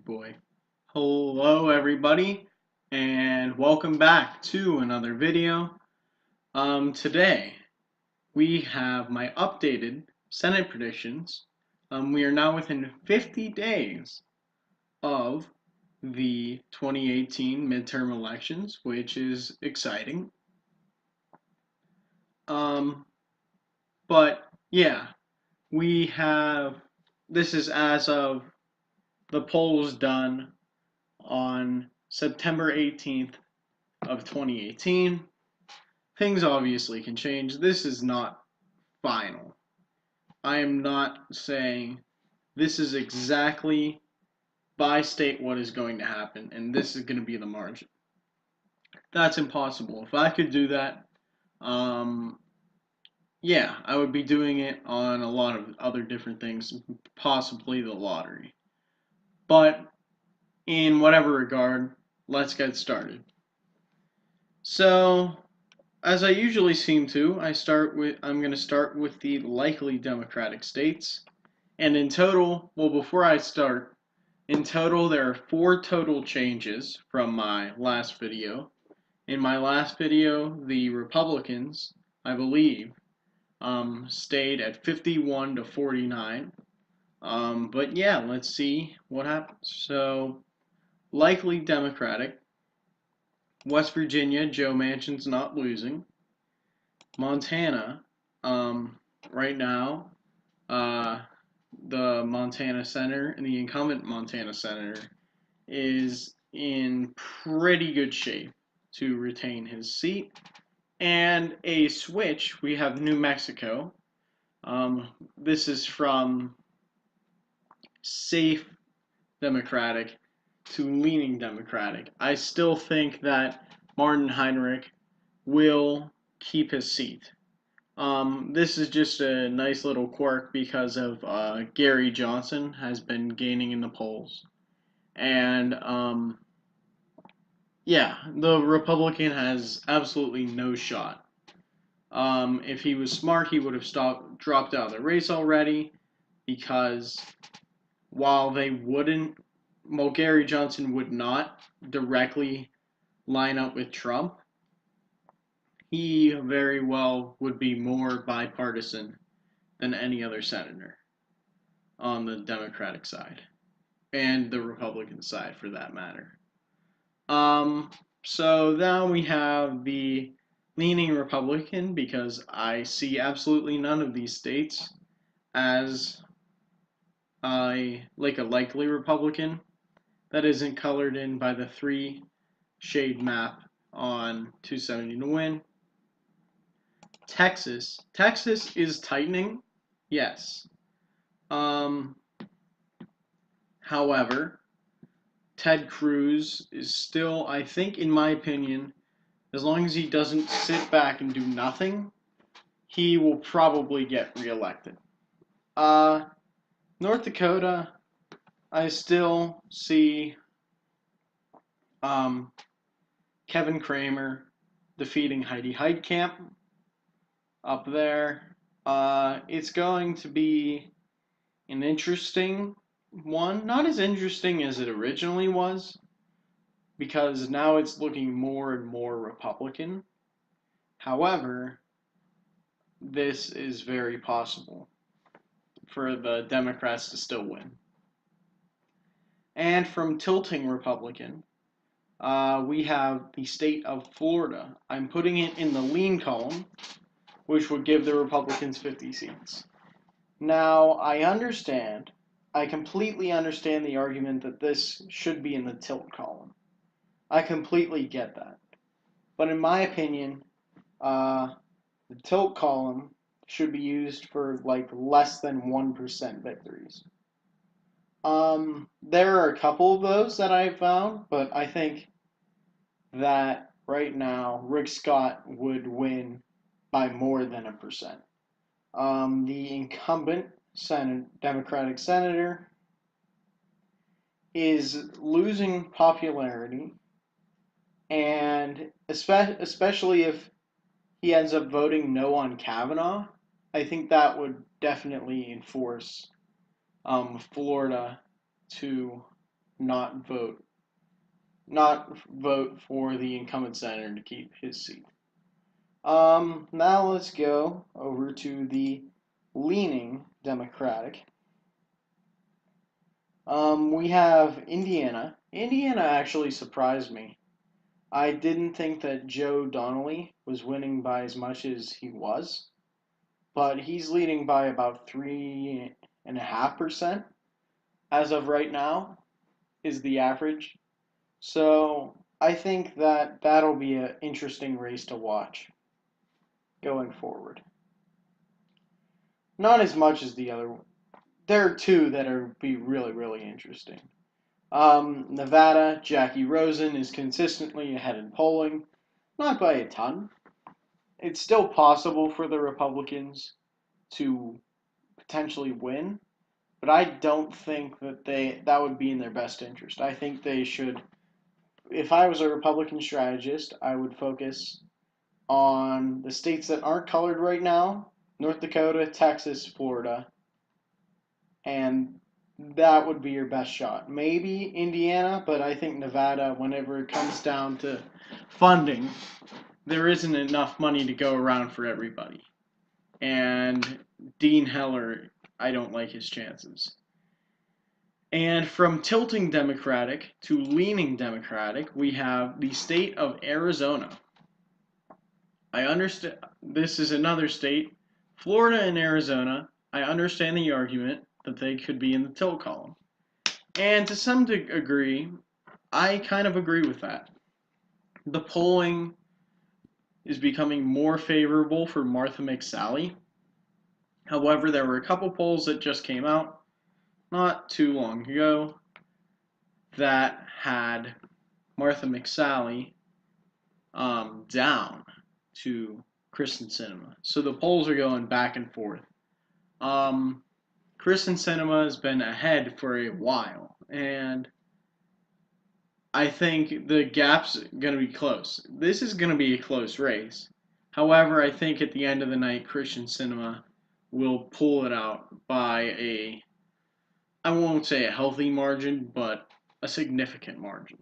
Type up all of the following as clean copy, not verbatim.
Boy. Hello everybody and welcome back to another video. Today we have my updated Senate predictions. We are now within 50 days of the 2018 midterm elections, which is exciting. But yeah, we have, this is as of the polls done on September 18th of 2018. Things obviously can change. This is not final. I am not saying this is exactly by state what is going to happen, and this is going to be the margin. That's impossible. If I could do that, um, yeah, I would be doing it on a lot of other different things, possibly the lottery. But in whatever regard, let's get started. So, as I usually seem to, I'm going to start with the likely Democratic states. And in total, well, before I start, in total, there are 4 total changes from my last video. In my last video, the Republicans, I believe, stayed at 51 to 49. But yeah, let's see what happens. So, likely Democratic. West Virginia, Joe Manchin's not losing. Montana, right now, uh, the Montana senator and the incumbent Montana senator is in pretty good shape to retain his seat. And a switch, we have New Mexico. This is from safe Democratic to leaning Democratic. I still think that Martin Heinrich will keep his seat. This is just a nice little quirk because of Gary Johnson has been gaining in the polls. And yeah, the Republican has absolutely no shot. If he was smart, he would have dropped out of the race already because while Gary Johnson would not directly line up with Trump, he very well would be more bipartisan than any other senator on the Democratic side and the Republican side for that matter. So now we have the leaning Republican because I see absolutely none of these states as a likely Republican that isn't colored in by the 3-shade map on 270 to win. Texas is tightening, yes. However, Ted Cruz is still, I think, in my opinion, as long as he doesn't sit back and do nothing, he will probably get reelected. North Dakota, I still see Kevin Cramer defeating Heidi Heitkamp up there. It's going to be an interesting one. Not as interesting as it originally was, because now it's looking more and more Republican. However, this is very possible for the Democrats to still win. And from tilting Republican, we have the state of Florida. I'm putting it in the lean column, which would give the Republicans 50 seats. Now, I completely understand the argument that this should be in the tilt column. I completely get that. But in my opinion, the tilt column should be used for less than 1% victories. There are a couple of those that I have found, but I think that right now Rick Scott would win by more than 1%. The incumbent Democratic senator is losing popularity, and especially if he ends up voting no on Kavanaugh, I think that would definitely enforce Florida to not vote for the incumbent senator to keep his seat. Now let's go over to the leaning Democratic. We have Indiana. Indiana actually surprised me. I didn't think that Joe Donnelly was winning by as much as he was, but he's leading by about 3.5% as of right now, is the average. So I think that that'll be an interesting race to watch going forward. Not as much as the other one. There are two that are be really, really interesting. Nevada, Jackie Rosen is consistently ahead in polling, not by a ton. It's still possible for the Republicans to potentially win, but I don't think that would be in their best interest. I think they should. If I was a Republican strategist, I would focus on the states that aren't colored right now: North Dakota, Texas, Florida, and that would be your best shot. Maybe Indiana, but I think Nevada, whenever it comes down to funding, there isn't enough money to go around for everybody. And Dean Heller, I don't like his chances. And from tilting Democratic to leaning Democratic, we have the state of Arizona. I understand this is another state. Florida and Arizona, I understand the argument that they could be in the tilt column. And to some degree, I kind of agree with that. The polling is becoming more favorable for Martha McSally. However, there were a couple polls that just came out not too long ago that had Martha McSally down to Kyrsten Sinema. So the polls are going back and forth. Kyrsten Sinema has been ahead for a while, and I think the gap's going to be close. This is going to be a close race. However, I think at the end of the night, Kyrsten Sinema will pull it out by I won't say a healthy margin, but a significant margin.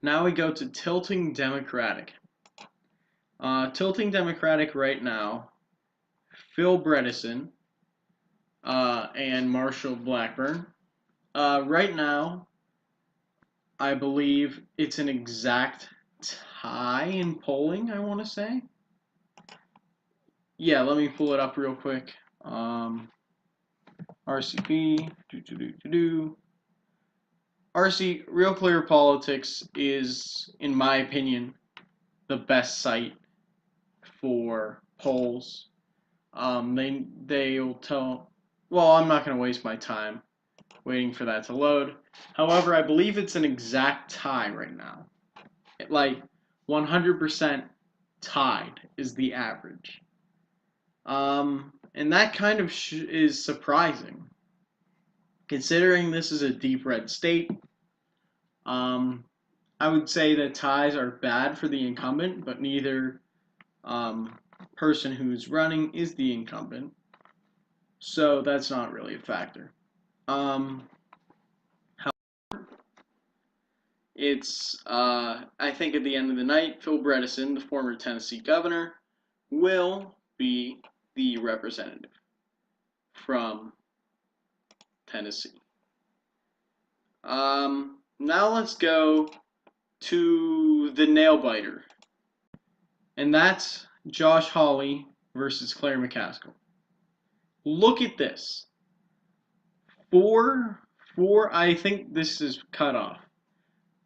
Now we go to tilting Democratic. Tilting Democratic right now, Phil Bredesen and Marshall Blackburn. Right now, I believe it's an exact tie in polling, I want to say. Yeah, let me pull it up real quick. RCP, RC, Real Clear Politics is, in my opinion, the best site for polls. They'll tell. Well, I'm not going to waste my time waiting for that to load. However, I believe it's an exact tie right now. Like 100% tied is the average. And that kind of is surprising, considering this is a deep red state. I would say that ties are bad for the incumbent, but neither person who's running is the incumbent, so that's not really a factor. However, it's I think at the end of the night, Phil Bredesen, the former Tennessee governor, will be the representative from Tennessee. Now let's go to the nail biter, and that's Josh Hawley versus Claire McCaskill. Look at this. I think this is cut off,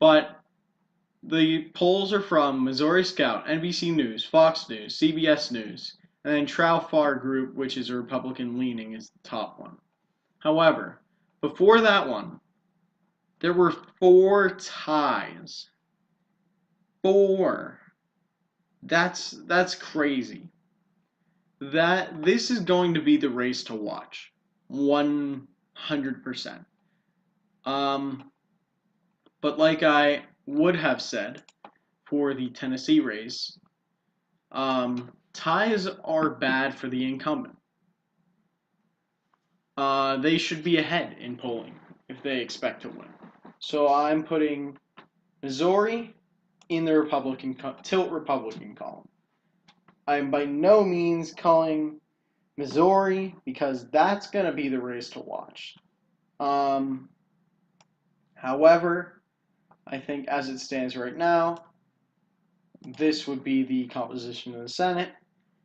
but the polls are from Missouri Scout, NBC News, Fox News, CBS News, and then Trafalgar Group, which is a Republican leaning, is the top one. However, before that one, there were 4 ties. 4. That's crazy. This is going to be the race to watch, 100%. But like I would have said for the Tennessee race, ties are bad for the incumbent. They should be ahead in polling. if they expect to win. So I'm putting Missouri in the tilt Republican column. I'm by no means calling Missouri because that's going to be the race to watch. However, I think as it stands right now, this would be the composition of the Senate.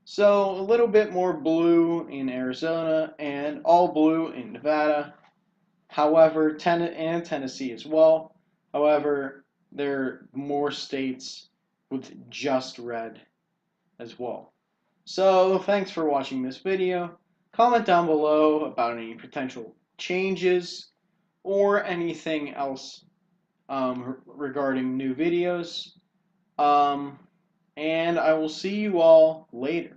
So a little bit more blue in Arizona and all blue in Nevada. However, and Tennessee as well. However, there are more states with just red as well. So thanks for watching this video. Comment down below about any potential changes or anything else regarding new videos. And I will see you all later.